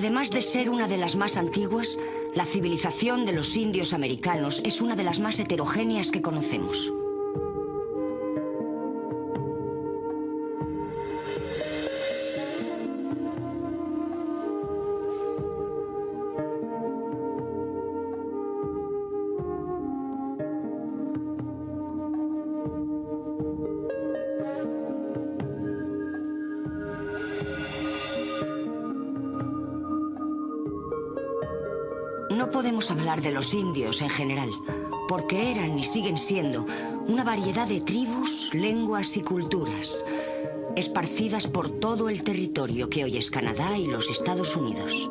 Además de ser una de las más antiguas, la civilización de los indios americanos es una de las más heterogéneas que conocemos. No podemos hablar de los indios en general, porque eran y siguen siendo una variedad de tribus, lenguas y culturas, esparcidas por todo el territorio que hoy es Canadá y los Estados Unidos.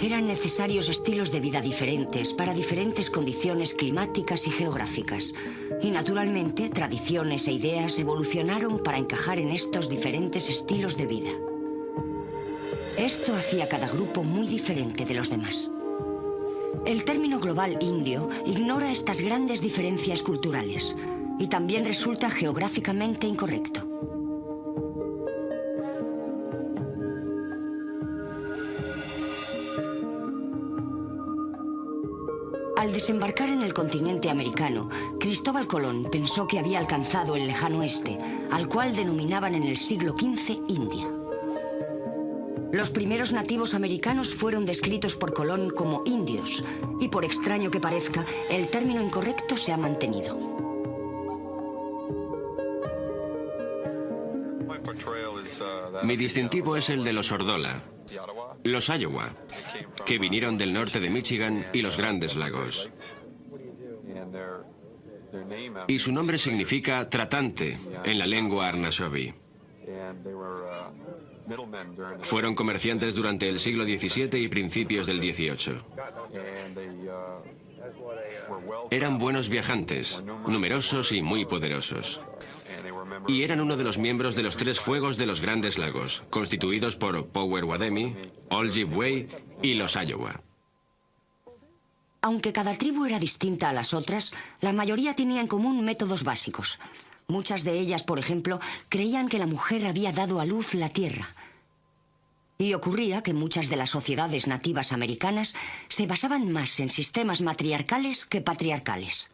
Eran necesarios estilos de vida diferentes para diferentes condiciones climáticas y geográficas. Y naturalmente, tradiciones e ideas evolucionaron para encajar en estos diferentes estilos de vida. Esto hacía cada grupo muy diferente de los demás. El término global indio ignora estas grandes diferencias culturales y también resulta geográficamente incorrecto. Al desembarcar en el continente americano, Cristóbal Colón pensó que había alcanzado el lejano oeste, al cual denominaban en el siglo XV India. Los primeros nativos americanos fueron descritos por Colón como indios, y por extraño que parezca, el término incorrecto se ha mantenido. Mi distintivo es el de los Ordola, los Iowa, que vinieron del norte de Michigan y los Grandes Lagos. Y su nombre significa tratante en la lengua Arnashobi. Fueron comerciantes durante el siglo XVII y principios del XVIII. Eran buenos viajantes, numerosos y muy poderosos. Y eran uno de los miembros de los tres fuegos de los Grandes Lagos, constituidos por Powerawademy, Ojibwe y los Iowa. Aunque cada tribu era distinta a las otras, la mayoría tenía en común métodos básicos. Muchas de ellas, por ejemplo, creían que la mujer había dado a luz la tierra. Y ocurría que muchas de las sociedades nativas americanas se basaban más en sistemas matriarcales que patriarcales.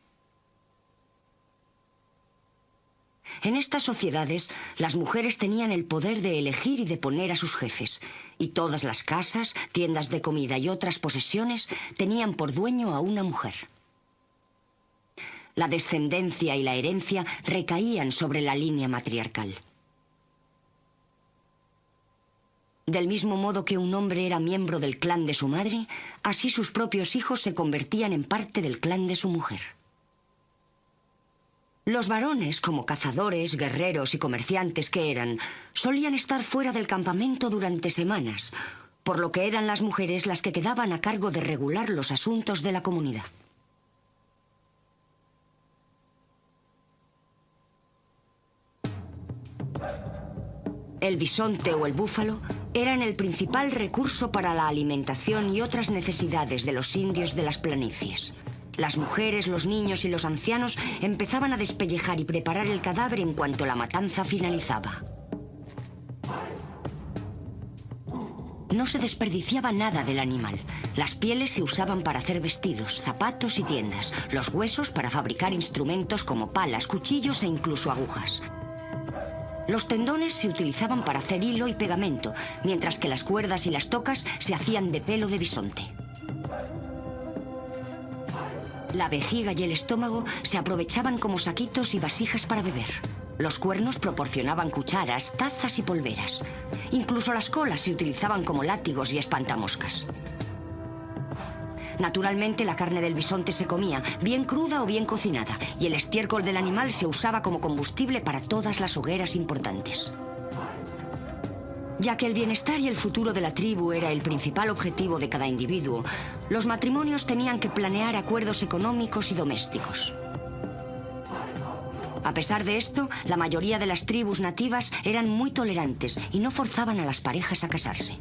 En estas sociedades, las mujeres tenían el poder de elegir y de poner a sus jefes, y todas las casas, tiendas de comida y otras posesiones tenían por dueño a una mujer. La descendencia y la herencia recaían sobre la línea matriarcal. Del mismo modo que un hombre era miembro del clan de su madre, así sus propios hijos se convertían en parte del clan de su mujer. Los varones, como cazadores, guerreros y comerciantes que eran, solían estar fuera del campamento durante semanas, por lo que eran las mujeres las que quedaban a cargo de regular los asuntos de la comunidad. El bisonte o el búfalo eran el principal recurso para la alimentación y otras necesidades de los indios de las planicies. Las mujeres, los niños y los ancianos empezaban a despellejar y preparar el cadáver en cuanto la matanza finalizaba. No se desperdiciaba nada del animal. Las pieles se usaban para hacer vestidos, zapatos y tiendas. Los huesos para fabricar instrumentos como palas, cuchillos e incluso agujas. Los tendones se utilizaban para hacer hilo y pegamento, mientras que las cuerdas y las tocas se hacían de pelo de bisonte. La vejiga y el estómago se aprovechaban como saquitos y vasijas para beber. Los cuernos proporcionaban cucharas, tazas y polveras. Incluso las colas se utilizaban como látigos y espantamoscas. Naturalmente, la carne del bisonte se comía, bien cruda o bien cocinada, y el estiércol del animal se usaba como combustible para todas las hogueras importantes. Ya que el bienestar y el futuro de la tribu era el principal objetivo de cada individuo, los matrimonios tenían que planear acuerdos económicos y domésticos. A pesar de esto, la mayoría de las tribus nativas eran muy tolerantes y no forzaban a las parejas a casarse.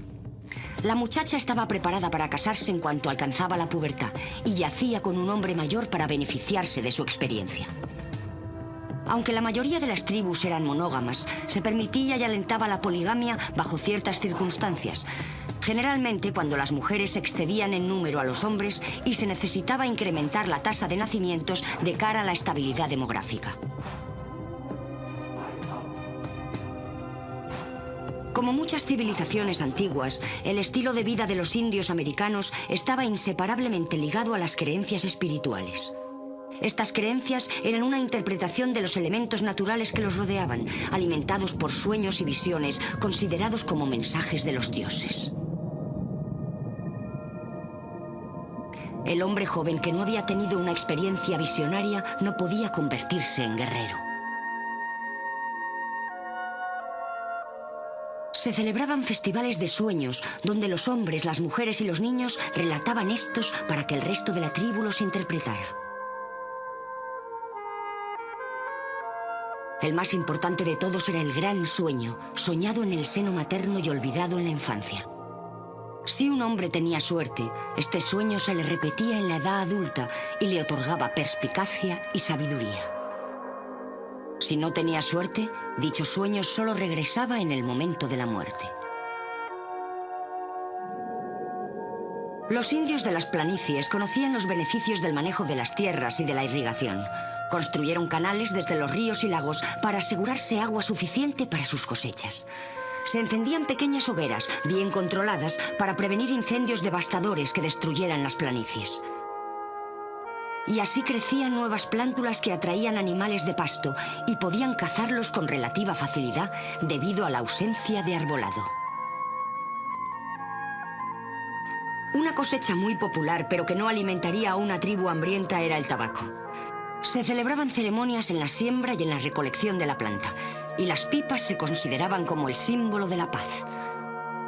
La muchacha estaba preparada para casarse en cuanto alcanzaba la pubertad y yacía con un hombre mayor para beneficiarse de su experiencia. Aunque la mayoría de las tribus eran monógamas, se permitía y alentaba la poligamia bajo ciertas circunstancias. Generalmente cuando las mujeres excedían en número a los hombres y se necesitaba incrementar la tasa de nacimientos de cara a la estabilidad demográfica. Como muchas civilizaciones antiguas, el estilo de vida de los indios americanos estaba inseparablemente ligado a las creencias espirituales. Estas creencias eran una interpretación de los elementos naturales que los rodeaban, alimentados por sueños y visiones considerados como mensajes de los dioses. El hombre joven que no había tenido una experiencia visionaria no podía convertirse en guerrero. Se celebraban festivales de sueños, donde los hombres, las mujeres y los niños relataban estos para que el resto de la tribu los interpretara. El más importante de todos era el gran sueño, soñado en el seno materno y olvidado en la infancia. Si un hombre tenía suerte, este sueño se le repetía en la edad adulta y le otorgaba perspicacia y sabiduría. Si no tenía suerte, dicho sueño solo regresaba en el momento de la muerte. Los indios de las planicies conocían los beneficios del manejo de las tierras y de la irrigación. Construyeron canales desde los ríos y lagos para asegurarse agua suficiente para sus cosechas. Se encendían pequeñas hogueras, bien controladas, para prevenir incendios devastadores que destruyeran las planicies. Y así crecían nuevas plántulas que atraían animales de pasto y podían cazarlos con relativa facilidad debido a la ausencia de arbolado. Una cosecha muy popular, pero que no alimentaría a una tribu hambrienta, era el tabaco. Se celebraban ceremonias en la siembra y en la recolección de la planta, y las pipas se consideraban como el símbolo de la paz.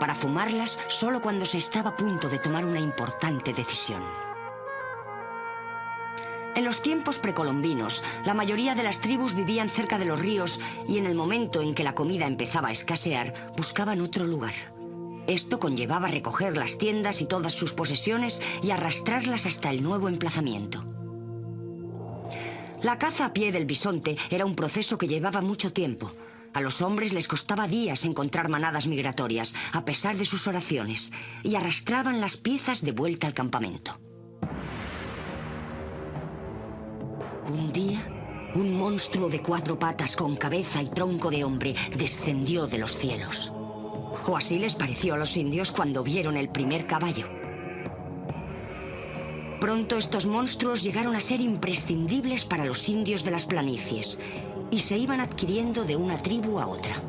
Para fumarlas solo cuando se estaba a punto de tomar una importante decisión. En los tiempos precolombinos, la mayoría de las tribus vivían cerca de los ríos y en el momento en que la comida empezaba a escasear, buscaban otro lugar. Esto conllevaba recoger las tiendas y todas sus posesiones y arrastrarlas hasta el nuevo emplazamiento. La caza a pie del bisonte era un proceso que llevaba mucho tiempo. A los hombres les costaba días encontrar manadas migratorias, a pesar de sus oraciones, y arrastraban las piezas de vuelta al campamento. Un día, un monstruo de 4 patas con cabeza y tronco de hombre descendió de los cielos. O así les pareció a los indios cuando vieron el primer caballo. Pronto estos monstruos llegaron a ser imprescindibles para los indios de las planicies y se iban adquiriendo de una tribu a otra.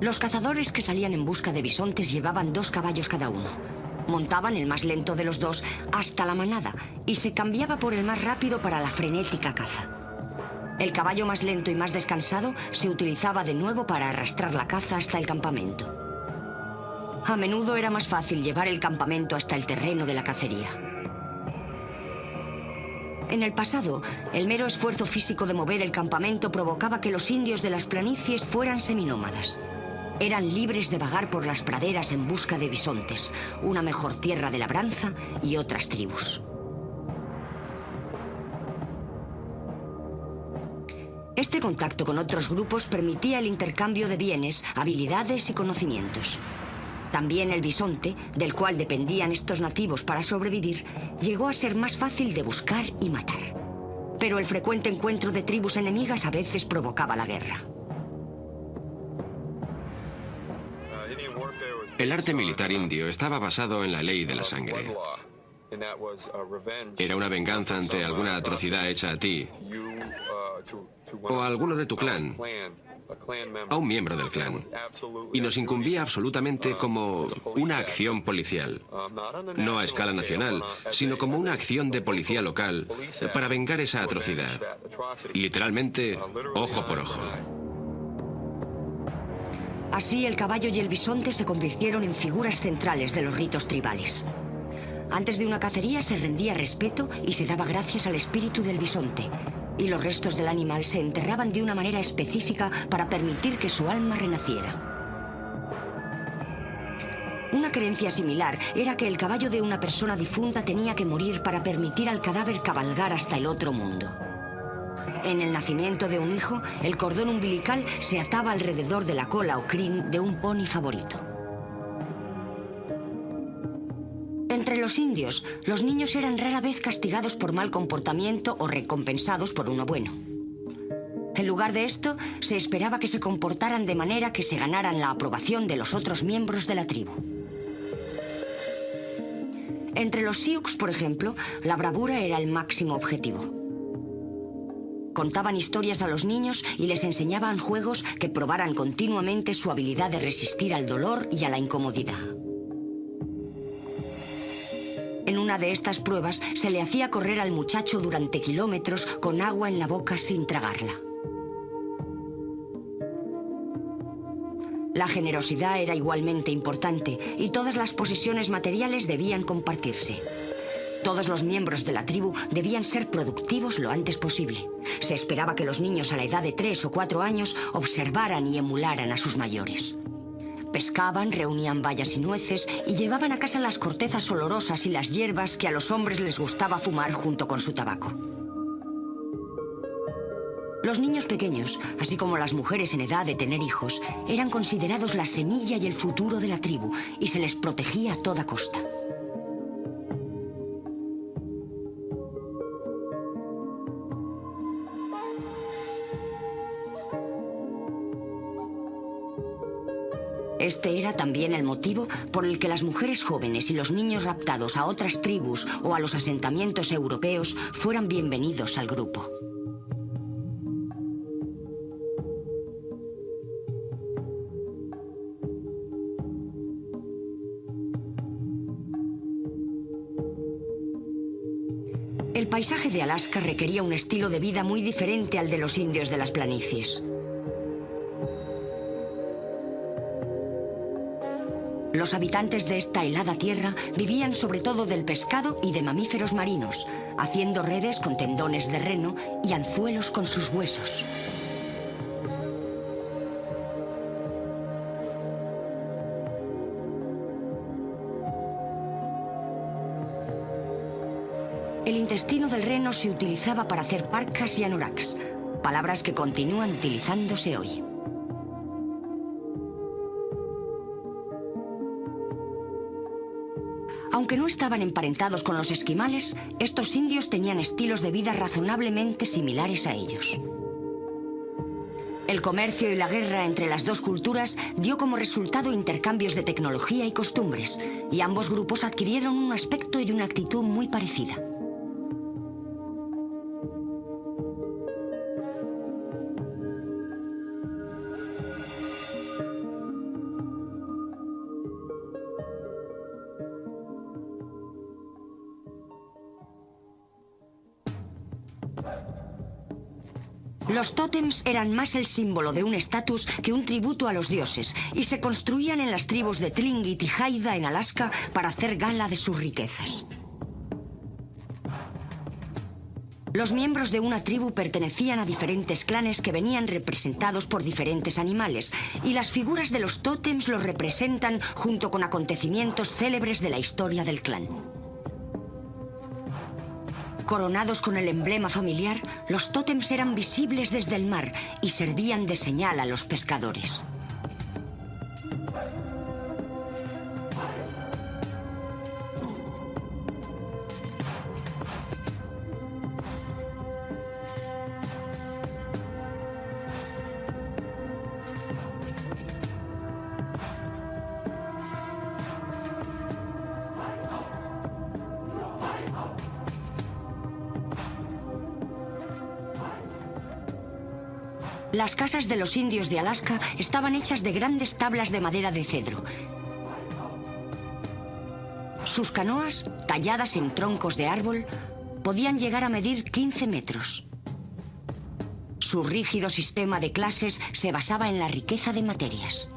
Los cazadores que salían en busca de bisontes llevaban 2 caballos cada uno. Montaban el más lento de los 2 hasta la manada y se cambiaba por el más rápido para la frenética caza. El caballo más lento y más descansado se utilizaba de nuevo para arrastrar la caza hasta el campamento. A menudo era más fácil llevar el campamento hasta el terreno de la cacería. En el pasado, el mero esfuerzo físico de mover el campamento provocaba que los indios de las planicies fueran seminómadas. Eran libres de vagar por las praderas en busca de bisontes, una mejor tierra de labranza y otras tribus. Este contacto con otros grupos permitía el intercambio de bienes, habilidades y conocimientos. También el bisonte, del cual dependían estos nativos para sobrevivir, llegó a ser más fácil de buscar y matar. Pero el frecuente encuentro de tribus enemigas a veces provocaba la guerra. El arte militar indio estaba basado en la ley de la sangre. Era una venganza ante alguna atrocidad hecha a ti o a alguno de tu clan, a un miembro del clan, y nos incumbía absolutamente como una acción policial, no a escala nacional, sino como una acción de policía local para vengar esa atrocidad, literalmente ojo por ojo. Así, el caballo y el bisonte se convirtieron en figuras centrales de los ritos tribales. Antes de una cacería se rendía respeto y se daba gracias al espíritu del bisonte, y los restos del animal se enterraban de una manera específica para permitir que su alma renaciera. Una creencia similar era que el caballo de una persona difunta tenía que morir para permitir al cadáver cabalgar hasta el otro mundo. En el nacimiento de un hijo, el cordón umbilical se ataba alrededor de la cola o crin de un pony favorito. Entre los indios, los niños eran rara vez castigados por mal comportamiento o recompensados por uno bueno. En lugar de esto, se esperaba que se comportaran de manera que se ganaran la aprobación de los otros miembros de la tribu. Entre los Sioux, por ejemplo, la bravura era el máximo objetivo. Contaban historias a los niños y les enseñaban juegos que probaran continuamente su habilidad de resistir al dolor y a la incomodidad. En una de estas pruebas se le hacía correr al muchacho durante kilómetros con agua en la boca sin tragarla. La generosidad era igualmente importante y todas las posesiones materiales debían compartirse. Todos los miembros de la tribu debían ser productivos lo antes posible. Se esperaba que los niños a la edad de 3 o 4 años observaran y emularan a sus mayores. Pescaban, reunían bayas y nueces y llevaban a casa las cortezas olorosas y las hierbas que a los hombres les gustaba fumar junto con su tabaco. Los niños pequeños, así como las mujeres en edad de tener hijos, eran considerados la semilla y el futuro de la tribu y se les protegía a toda costa. Este era también el motivo por el que las mujeres jóvenes y los niños raptados a otras tribus o a los asentamientos europeos fueran bienvenidos al grupo. El paisaje de Alaska requería un estilo de vida muy diferente al de los indios de las planicies. Los habitantes de esta helada tierra vivían sobre todo del pescado y de mamíferos marinos, haciendo redes con tendones de reno y anzuelos con sus huesos. El intestino del reno se utilizaba para hacer parkas y anoraks, palabras que continúan utilizándose hoy. Aunque no estaban emparentados con los esquimales, estos indios tenían estilos de vida razonablemente similares a ellos. El comercio y la guerra entre las dos culturas dio como resultado intercambios de tecnología y costumbres, y ambos grupos adquirieron un aspecto y una actitud muy parecida. Los tótems eran más el símbolo de un estatus que un tributo a los dioses y se construían en las tribus de Tlingit y Haida en Alaska para hacer gala de sus riquezas. Los miembros de una tribu pertenecían a diferentes clanes que venían representados por diferentes animales y las figuras de los tótems los representan junto con acontecimientos célebres de la historia del clan. Coronados con el emblema familiar, los tótems eran visibles desde el mar y servían de señal a los pescadores. Las casas de los indios de Alaska estaban hechas de grandes tablas de madera de cedro. Sus canoas, talladas en troncos de árbol, podían llegar a medir 15 metros. Su rígido sistema de clases se basaba en la riqueza de materias.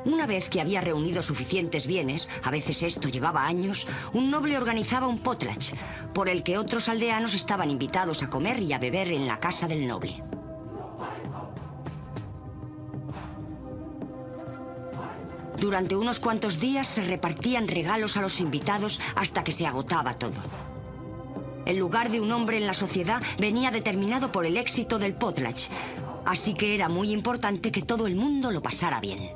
Una vez que había reunido suficientes bienes, a veces esto llevaba años, un noble organizaba un potlatch, por el que otros aldeanos estaban invitados a comer y a beber en la casa del noble. Durante unos cuantos días se repartían regalos a los invitados hasta que se agotaba todo. El lugar de un hombre en la sociedad venía determinado por el éxito del potlatch, así que era muy importante que todo el mundo lo pasara bien.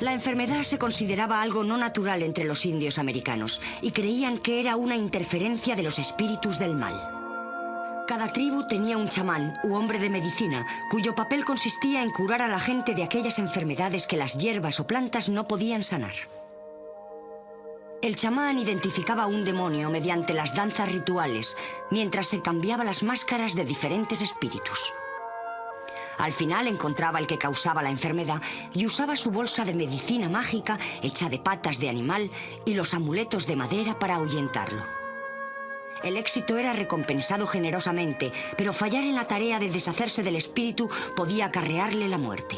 La enfermedad se consideraba algo no natural entre los indios americanos y creían que era una interferencia de los espíritus del mal. Cada tribu tenía un chamán u hombre de medicina cuyo papel consistía en curar a la gente de aquellas enfermedades que las hierbas o plantas no podían sanar. El chamán identificaba un demonio mediante las danzas rituales, mientras se cambiaba las máscaras de diferentes espíritus. Al final encontraba el que causaba la enfermedad y usaba su bolsa de medicina mágica hecha de patas de animal y los amuletos de madera para ahuyentarlo. El éxito era recompensado generosamente, pero fallar en la tarea de deshacerse del espíritu podía acarrearle la muerte.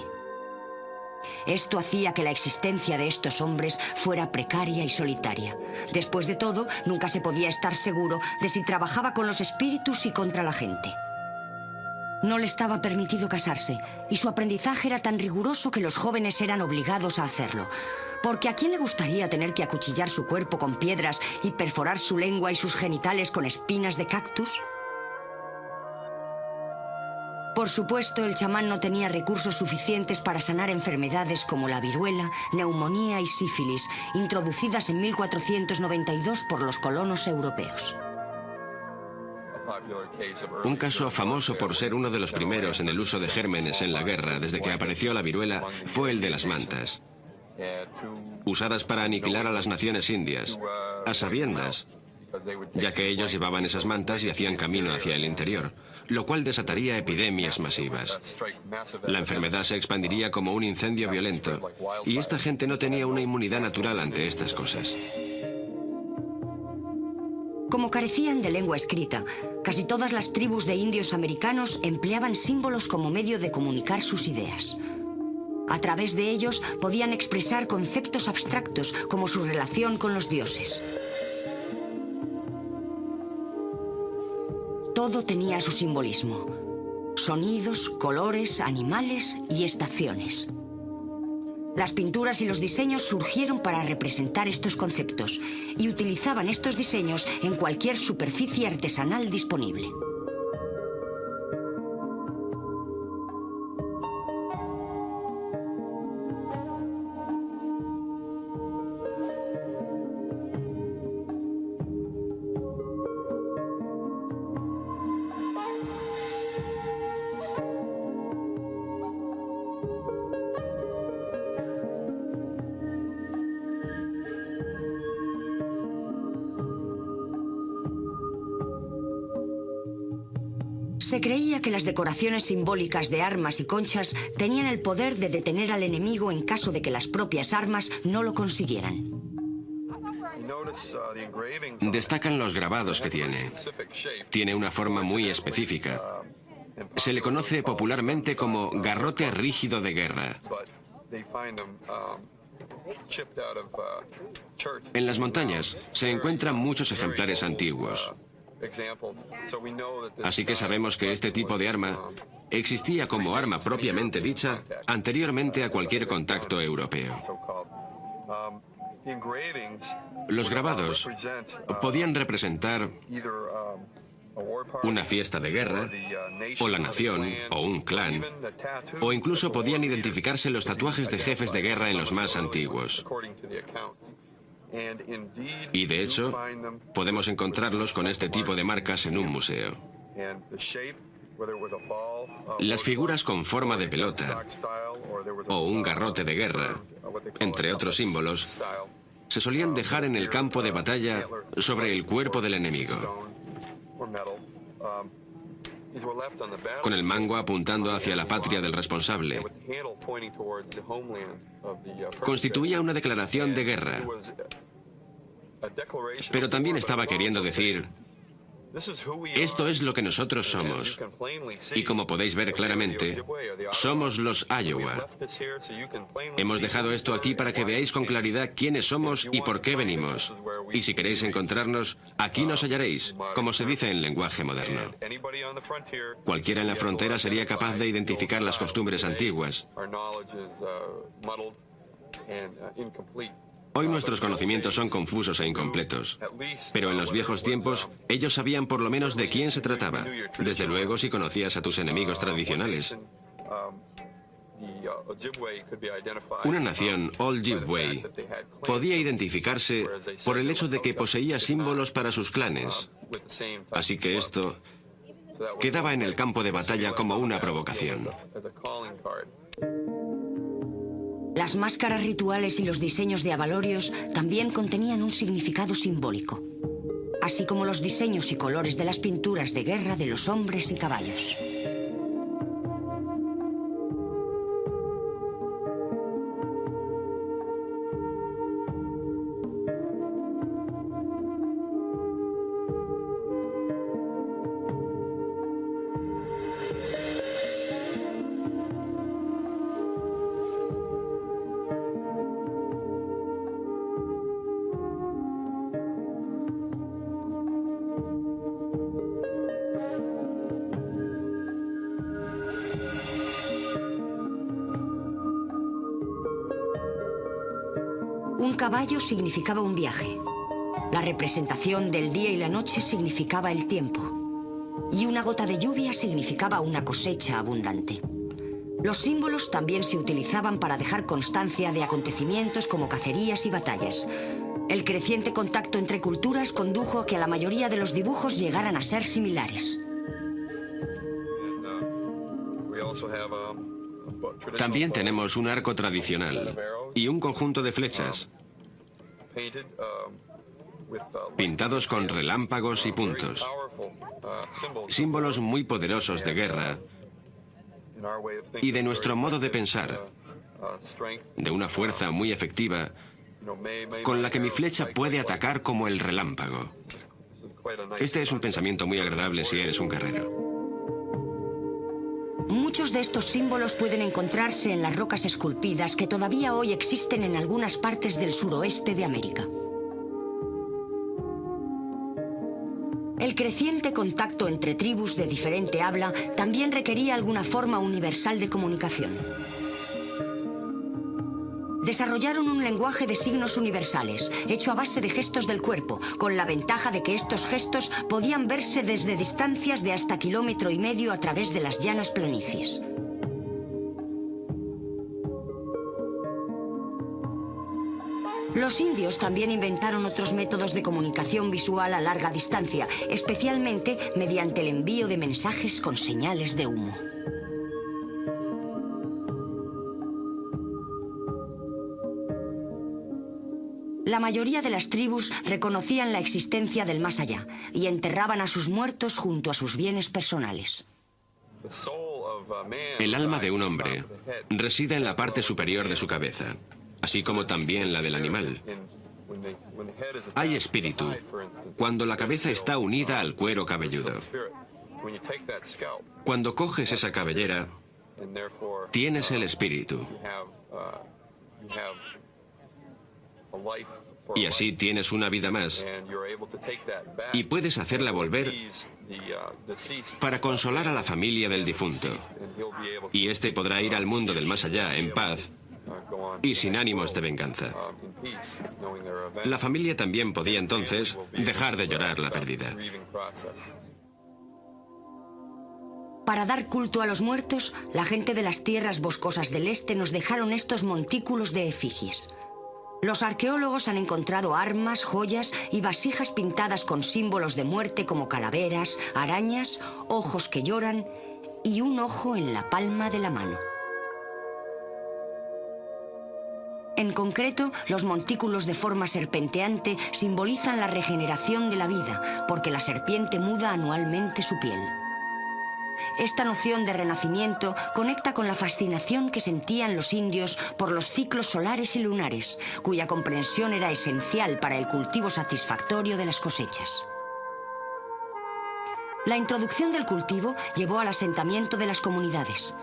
Esto hacía que la existencia de estos hombres fuera precaria y solitaria. Después de todo, nunca se podía estar seguro de si trabajaba con los espíritus y contra la gente. No le estaba permitido casarse, y su aprendizaje era tan riguroso que los jóvenes eran obligados a hacerlo. Porque ¿a quién le gustaría tener que acuchillar su cuerpo con piedras y perforar su lengua y sus genitales con espinas de cactus? Por supuesto, el chamán no tenía recursos suficientes para sanar enfermedades como la viruela, neumonía y sífilis, introducidas en 1492 por los colonos europeos. Un caso famoso por ser uno de los primeros en el uso de gérmenes en la guerra desde que apareció la viruela fue el de las mantas, usadas para aniquilar a las naciones indias, a sabiendas, ya que ellos llevaban esas mantas y hacían camino hacia el interior, lo cual desataría epidemias masivas. La enfermedad se expandiría como un incendio violento, y esta gente no tenía una inmunidad natural ante estas cosas. Como carecían de lengua escrita, casi todas las tribus de indios americanos empleaban símbolos como medio de comunicar sus ideas. A través de ellos podían expresar conceptos abstractos como su relación con los dioses. Todo tenía su simbolismo: sonidos, colores, animales y estaciones. Las pinturas y los diseños surgieron para representar estos conceptos y utilizaban estos diseños en cualquier superficie artesanal disponible. Se creía que las decoraciones simbólicas de armas y conchas tenían el poder de detener al enemigo en caso de que las propias armas no lo consiguieran. Destacan los grabados que tiene. Tiene una forma muy específica. Se le conoce popularmente como garrote rígido de guerra. En las montañas se encuentran muchos ejemplares antiguos. Así que sabemos que este tipo de arma existía como arma propiamente dicha anteriormente a cualquier contacto europeo. Los grabados podían representar una fiesta de guerra, o la nación, o un clan, o incluso podían identificarse los tatuajes de jefes de guerra en los más antiguos. Y de hecho, podemos encontrarlos con este tipo de marcas en un museo. Las figuras con forma de pelota, o un garrote de guerra, entre otros símbolos, se solían dejar en el campo de batalla sobre el cuerpo del enemigo. con el mango apuntando hacia la patria del responsable. Constituía una declaración de guerra, pero también estaba queriendo decir: esto es lo que nosotros somos. Y como podéis ver claramente, somos los Iowa. Hemos dejado esto aquí para que veáis con claridad quiénes somos y por qué venimos. Y si queréis encontrarnos, aquí nos hallaréis, como se dice en lenguaje moderno. Cualquiera en la frontera sería capaz de identificar las costumbres antiguas. Hoy nuestros conocimientos son confusos e incompletos, pero en los viejos tiempos ellos sabían por lo menos de quién se trataba. Desde luego si conocías a tus enemigos tradicionales. Una nación, Ojibwe, podía identificarse por el hecho de que poseía símbolos para sus clanes. Así que esto quedaba en el campo de batalla como una provocación. Las máscaras rituales y los diseños de abalorios también contenían un significado simbólico, así como los diseños y colores de las pinturas de guerra de los hombres y caballos. Un caballo significaba un viaje. La representación del día y la noche significaba el tiempo. Y una gota de lluvia significaba una cosecha abundante. Los símbolos también se utilizaban para dejar constancia de acontecimientos como cacerías y batallas. El creciente contacto entre culturas condujo a que la mayoría de los dibujos llegaran a ser similares. También tenemos un arco tradicional y un conjunto de flechas, pintados con relámpagos y puntos. Símbolos muy poderosos de guerra y de nuestro modo de pensar, de una fuerza muy efectiva con la que mi flecha puede atacar como el relámpago. Este es un pensamiento muy agradable si eres un guerrero. Muchos de estos símbolos pueden encontrarse en las rocas esculpidas que todavía hoy existen en algunas partes del suroeste de América. El creciente contacto entre tribus de diferente habla también requería alguna forma universal de comunicación. Desarrollaron un lenguaje de signos universales, hecho a base de gestos del cuerpo, con la ventaja de que estos gestos podían verse desde distancias de hasta 1,5 kilómetros a través de las llanas planicies. Los indios también inventaron otros métodos de comunicación visual a larga distancia, especialmente mediante el envío de mensajes con señales de humo. La mayoría de las tribus reconocían la existencia del más allá y enterraban a sus muertos junto a sus bienes personales. El alma de un hombre reside en la parte superior de su cabeza, así como también la del animal. Hay espíritu cuando la cabeza está unida al cuero cabelludo. Cuando coges esa cabellera, tienes el espíritu. Y así tienes una vida más y puedes hacerla volver para consolar a la familia del difunto. Y este podrá ir al mundo del más allá en paz y sin ánimos de venganza. La familia también podía entonces dejar de llorar la pérdida. Para dar culto a los muertos, la gente de las tierras boscosas del este nos dejaron estos montículos de efigies. Los arqueólogos han encontrado armas, joyas y vasijas pintadas con símbolos de muerte como calaveras, arañas, ojos que lloran y un ojo en la palma de la mano. En concreto, los montículos de forma serpenteante simbolizan la regeneración de la vida, porque la serpiente muda anualmente su piel. Esta noción de renacimiento conecta con la fascinación que sentían los indios por los ciclos solares y lunares, cuya comprensión era esencial para el cultivo satisfactorio de las cosechas. La introducción del cultivo llevó al asentamiento de las comunidades.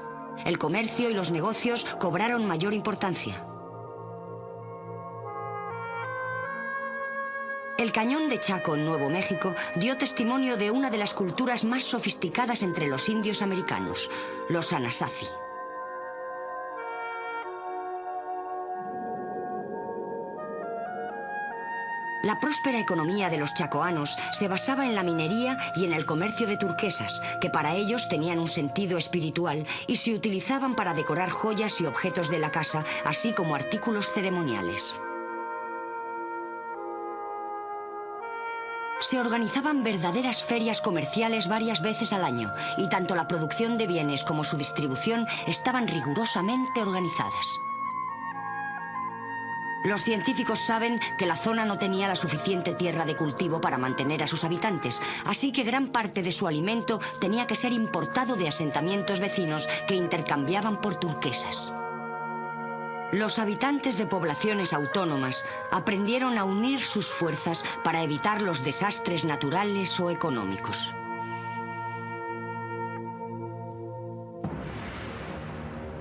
El comercio y los negocios cobraron mayor importancia. El cañón de Chaco en Nuevo México dio testimonio de una de las culturas más sofisticadas entre los indios americanos, los Anasazi. La próspera economía de los chacoanos se basaba en la minería y en el comercio de turquesas, que para ellos tenían un sentido espiritual y se utilizaban para decorar joyas y objetos de la casa, así como artículos ceremoniales. Se organizaban verdaderas ferias comerciales varias veces al año, y tanto la producción de bienes como su distribución estaban rigurosamente organizadas. Los científicos saben que la zona no tenía la suficiente tierra de cultivo para mantener a sus habitantes, así que gran parte de su alimento tenía que ser importado de asentamientos vecinos que intercambiaban por turquesas. Los habitantes de poblaciones autónomas aprendieron a unir sus fuerzas para evitar los desastres naturales o económicos.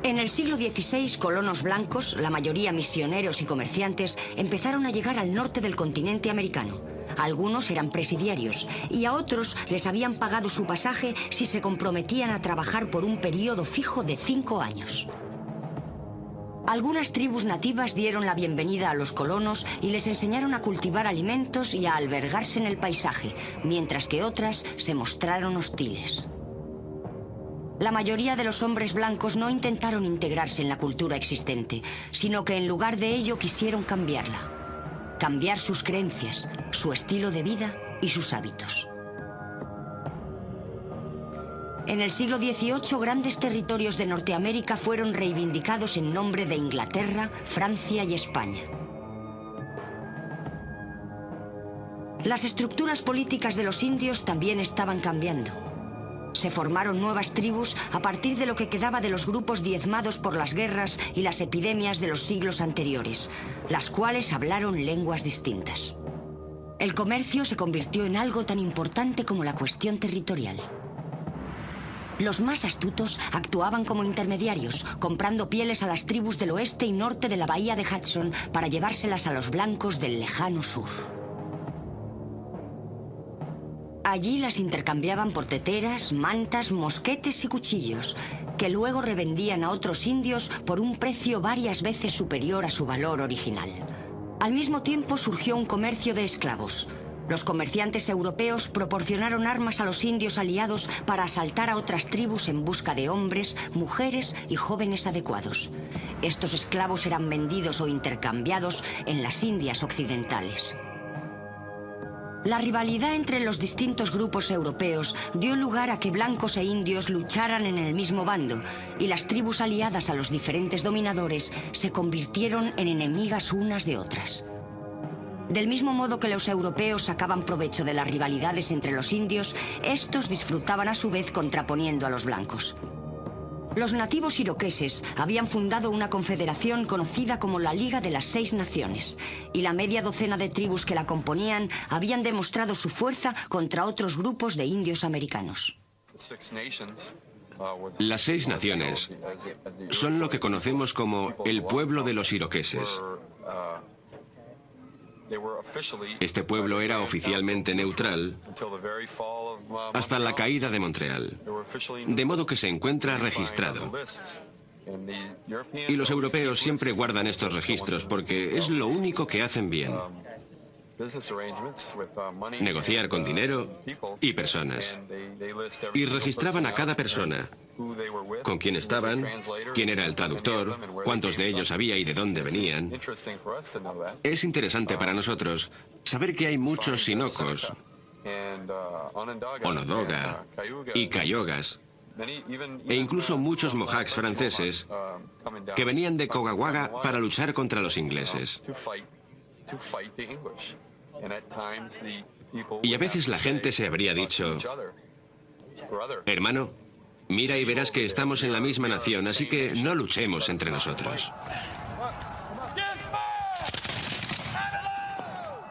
En el siglo XVI, colonos blancos, la mayoría misioneros y comerciantes, empezaron a llegar al norte del continente americano. Algunos eran presidiarios y a otros les habían pagado su pasaje si se comprometían a trabajar por un periodo fijo de 5 años. Algunas tribus nativas dieron la bienvenida a los colonos y les enseñaron a cultivar alimentos y a albergarse en el paisaje, mientras que otras se mostraron hostiles. La mayoría de los hombres blancos no intentaron integrarse en la cultura existente, sino que en lugar de ello quisieron cambiarla. Cambiar sus creencias, su estilo de vida y sus hábitos. En el siglo XVIII, grandes territorios de Norteamérica fueron reivindicados en nombre de Inglaterra, Francia y España. Las estructuras políticas de los indios también estaban cambiando. Se formaron nuevas tribus a partir de lo que quedaba de los grupos diezmados por las guerras y las epidemias de los siglos anteriores, las cuales hablaron lenguas distintas. El comercio se convirtió en algo tan importante como la cuestión territorial. Los más astutos actuaban como intermediarios, comprando pieles a las tribus del oeste y norte de la bahía de Hudson para llevárselas a los blancos del lejano sur. Allí las intercambiaban por teteras, mantas, mosquetes y cuchillos, que luego revendían a otros indios por un precio varias veces superior a su valor original. Al mismo tiempo surgió un comercio de esclavos. Los comerciantes europeos proporcionaron armas a los indios aliados para asaltar a otras tribus en busca de hombres, mujeres y jóvenes adecuados. Estos esclavos eran vendidos o intercambiados en las Indias occidentales. La rivalidad entre los distintos grupos europeos dio lugar a que blancos e indios lucharan en el mismo bando, y las tribus aliadas a los diferentes dominadores se convirtieron en enemigas unas de otras. Del mismo modo que los europeos sacaban provecho de las rivalidades entre los indios, estos disfrutaban a su vez contraponiendo a los blancos. Los nativos iroqueses habían fundado una confederación conocida como la Liga de las 6 Naciones, y la media docena de tribus que la componían habían demostrado su fuerza contra otros grupos de indios americanos. Las 6 naciones son lo que conocemos como el pueblo de los iroqueses. Este pueblo era oficialmente neutral hasta la caída de Montreal, de modo que se encuentra registrado. Y los europeos siempre guardan estos registros porque es lo único que hacen bien. Negociar con dinero y personas. Y registraban a cada persona, con quién estaban, quién era el traductor, cuántos de ellos había y de dónde venían. Es interesante para nosotros saber que hay muchos sinocos, Onondaga y Cayugas, e incluso muchos Mohawks franceses que venían de Caughnawaga para luchar contra los ingleses. Y a veces la gente se habría dicho: hermano, Mira y verás que estamos en la misma nación, así que no luchemos entre nosotros.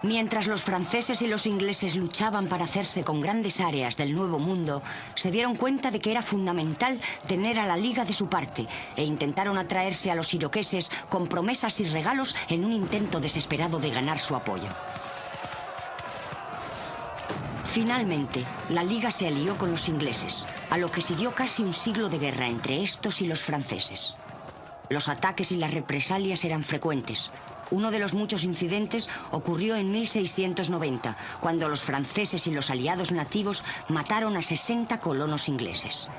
Mientras los franceses y los ingleses luchaban para hacerse con grandes áreas del Nuevo Mundo, se dieron cuenta de que era fundamental tener a la Liga de su parte e intentaron atraerse a los iroqueses con promesas y regalos en un intento desesperado de ganar su apoyo. Finalmente, la Liga se alió con los ingleses, a lo que siguió casi un siglo de guerra entre estos y los franceses. Los ataques y las represalias eran frecuentes. Uno de los muchos incidentes ocurrió en 1690, cuando los franceses y los aliados nativos mataron a 60 colonos ingleses.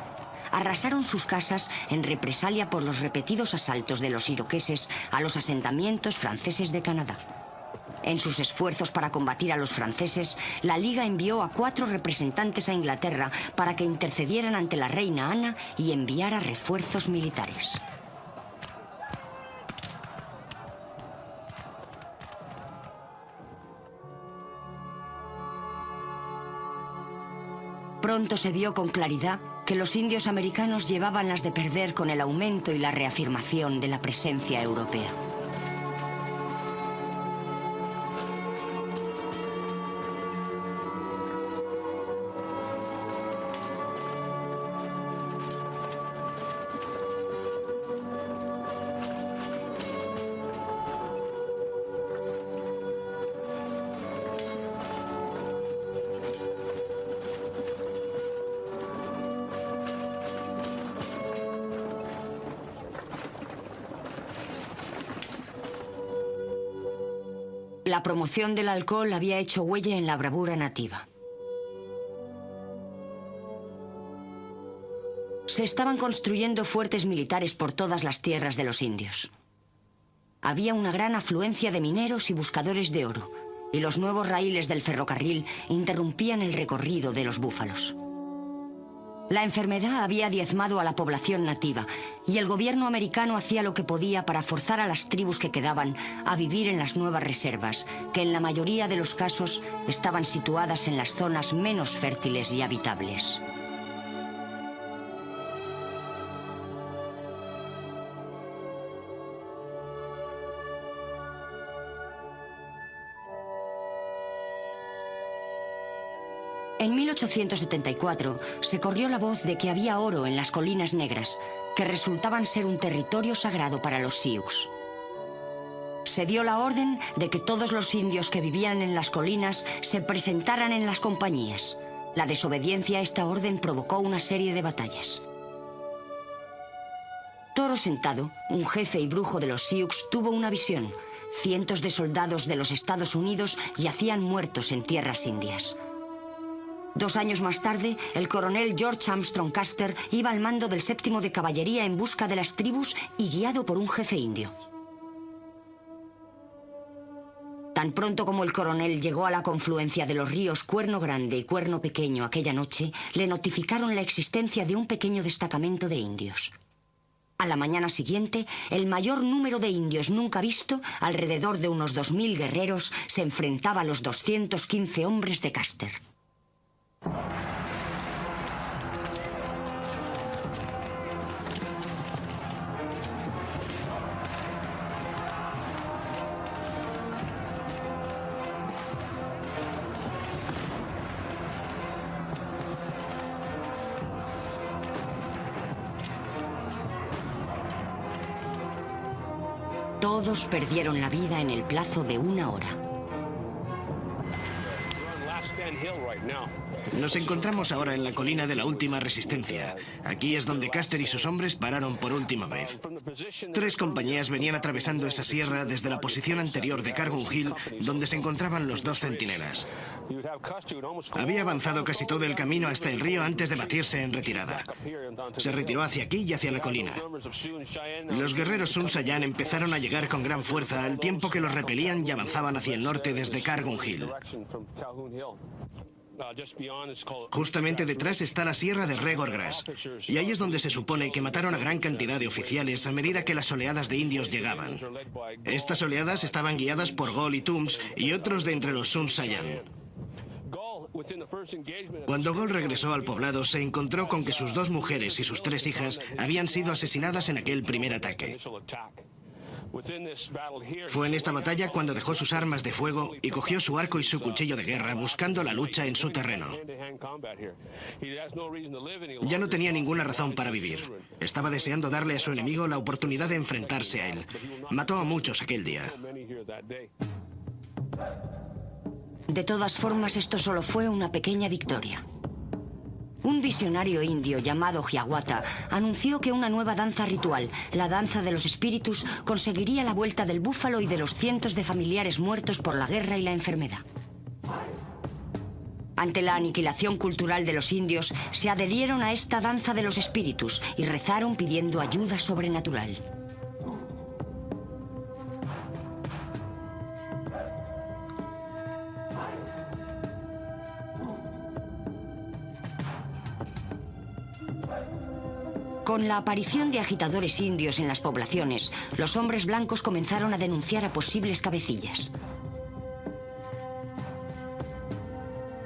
Arrasaron sus casas en represalia por los repetidos asaltos de los iroqueses a los asentamientos franceses de Canadá. En sus esfuerzos para combatir a los franceses, la Liga envió a 4 representantes a Inglaterra para que intercedieran ante la reina Ana y enviara refuerzos militares. Pronto se vio con claridad que los indios americanos llevaban las de perder con el aumento y la reafirmación de la presencia europea. La promoción del alcohol había hecho huella en la bravura nativa. Se estaban construyendo fuertes militares por todas las tierras de los indios. Había una gran afluencia de mineros y buscadores de oro, y los nuevos raíles del ferrocarril interrumpían el recorrido de los búfalos. La enfermedad había diezmado a la población nativa y el gobierno americano hacía lo que podía para forzar a las tribus que quedaban a vivir en las nuevas reservas, que en la mayoría de los casos estaban situadas en las zonas menos fértiles y habitables. En 1874 se corrió la voz de que había oro en las Colinas Negras, que resultaban ser un territorio sagrado para los Sioux. Se dio la orden de que todos los indios que vivían en las colinas se presentaran en las compañías. La desobediencia a esta orden provocó una serie de batallas. Toro Sentado, un jefe y brujo de los Sioux, tuvo una visión. Cientos de soldados de los Estados Unidos yacían muertos en tierras indias. 2 años más tarde, el coronel George Armstrong Custer iba al mando del 7º de Caballería en busca de las tribus y guiado por un jefe indio. Tan pronto como el coronel llegó a la confluencia de los ríos Cuerno Grande y Cuerno Pequeño aquella noche, le notificaron la existencia de un pequeño destacamento de indios. A la mañana siguiente, el mayor número de indios nunca visto, alrededor de unos 2000 guerreros, se enfrentaba a los 215 hombres de Custer. Todos perdieron la vida en el plazo de 1 hora. Nos encontramos ahora en la colina de la última resistencia. Aquí es donde Custer y sus hombres pararon por última vez. 3 compañías venían atravesando esa sierra desde la posición anterior de Cargun Hill, donde se encontraban los 2 centinelas. Había avanzado casi todo el camino hasta el río antes de batirse en retirada. Se retiró hacia aquí y hacia la colina. Los guerreros Sun Sayan empezaron a llegar con gran fuerza al tiempo que los repelían y avanzaban hacia el norte desde Cargun Hill. Justamente detrás está la sierra de Regor Grass, y ahí es donde se supone que mataron a gran cantidad de oficiales a medida que las oleadas de indios llegaban. Estas oleadas estaban guiadas por Gol y Toombs y otros de entre los Sun Sayan. Cuando Gol regresó al poblado, se encontró con que sus 2 mujeres y sus 3 hijas habían sido asesinadas en aquel primer ataque. Fue en esta batalla cuando dejó sus armas de fuego y cogió su arco y su cuchillo de guerra buscando la lucha en su terreno. Ya no tenía ninguna razón para vivir. Estaba deseando darle a su enemigo la oportunidad de enfrentarse a él. Mató a muchos aquel día. De todas formas, esto solo fue una pequeña victoria. Un visionario indio llamado Hiawatha anunció que una nueva danza ritual, la danza de los espíritus, conseguiría la vuelta del búfalo y de los cientos de familiares muertos por la guerra y la enfermedad. Ante la aniquilación cultural de los indios, se adherieron a esta danza de los espíritus y rezaron pidiendo ayuda sobrenatural. Con la aparición de agitadores indios en las poblaciones, los hombres blancos comenzaron a denunciar a posibles cabecillas.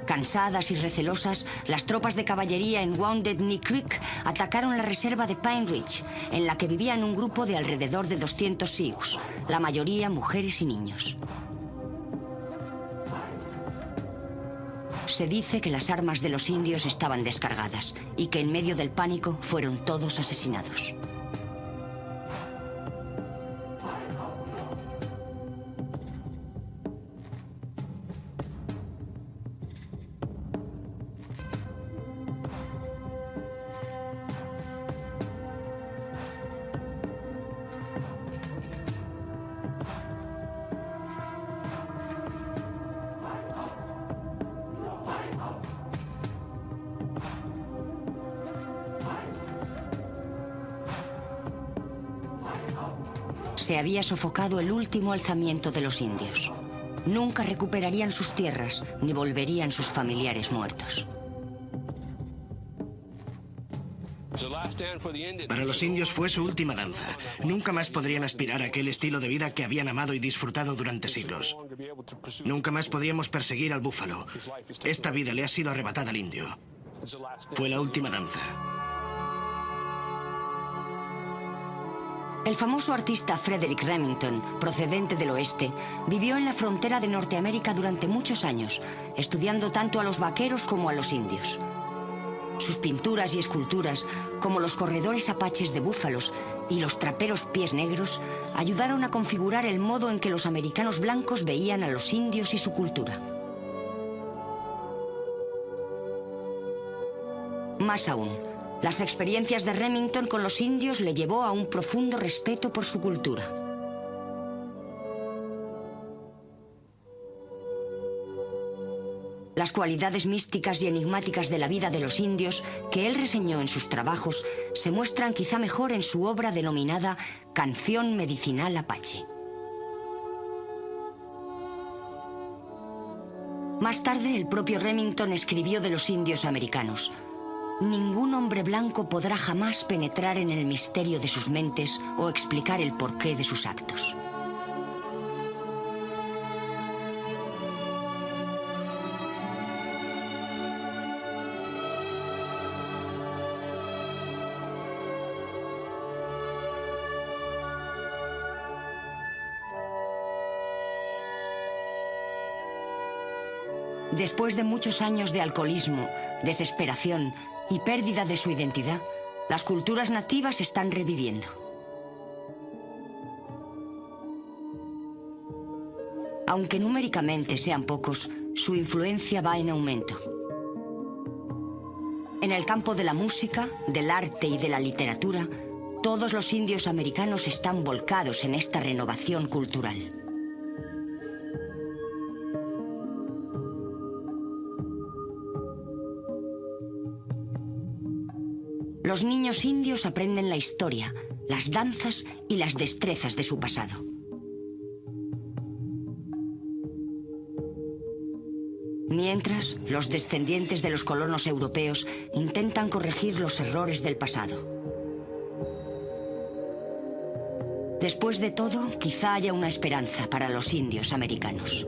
Cansadas y recelosas, las tropas de caballería en Wounded Knee Creek atacaron la reserva de Pine Ridge, en la que vivían un grupo de alrededor de 200 Sioux, la mayoría mujeres y niños. Se dice que las armas de los indios estaban descargadas y que en medio del pánico fueron todos asesinados. Se había sofocado el último alzamiento de los indios. Nunca recuperarían sus tierras, ni volverían sus familiares muertos. Para los indios fue su última danza. Nunca más podrían aspirar a aquel estilo de vida que habían amado y disfrutado durante siglos. Nunca más podríamos perseguir al búfalo. Esta vida le ha sido arrebatada al indio. Fue la última danza. El famoso artista Frederick Remington, procedente del oeste, vivió en la frontera de Norteamérica durante muchos años, estudiando tanto a los vaqueros como a los indios. Sus pinturas y esculturas, como los corredores apaches de búfalos y los traperos pies negros, ayudaron a configurar el modo en que los americanos blancos veían a los indios y su cultura. Más aún, las experiencias de Remington con los indios le llevó a un profundo respeto por su cultura. Las cualidades místicas y enigmáticas de la vida de los indios que él reseñó en sus trabajos se muestran quizá mejor en su obra denominada Canción Medicinal Apache. Más tarde, el propio Remington escribió de los indios americanos: ningún hombre blanco podrá jamás penetrar en el misterio de sus mentes o explicar el porqué de sus actos. Después de muchos años de alcoholismo, desesperación y pérdida de su identidad, las culturas nativas están reviviendo. Aunque numéricamente sean pocos, su influencia va en aumento. En el campo de la música, del arte y de la literatura, todos los indios americanos están volcados en esta renovación cultural. Los niños indios aprenden la historia, las danzas y las destrezas de su pasado. Mientras, los descendientes de los colonos europeos intentan corregir los errores del pasado. Después de todo, quizá haya una esperanza para los indios americanos.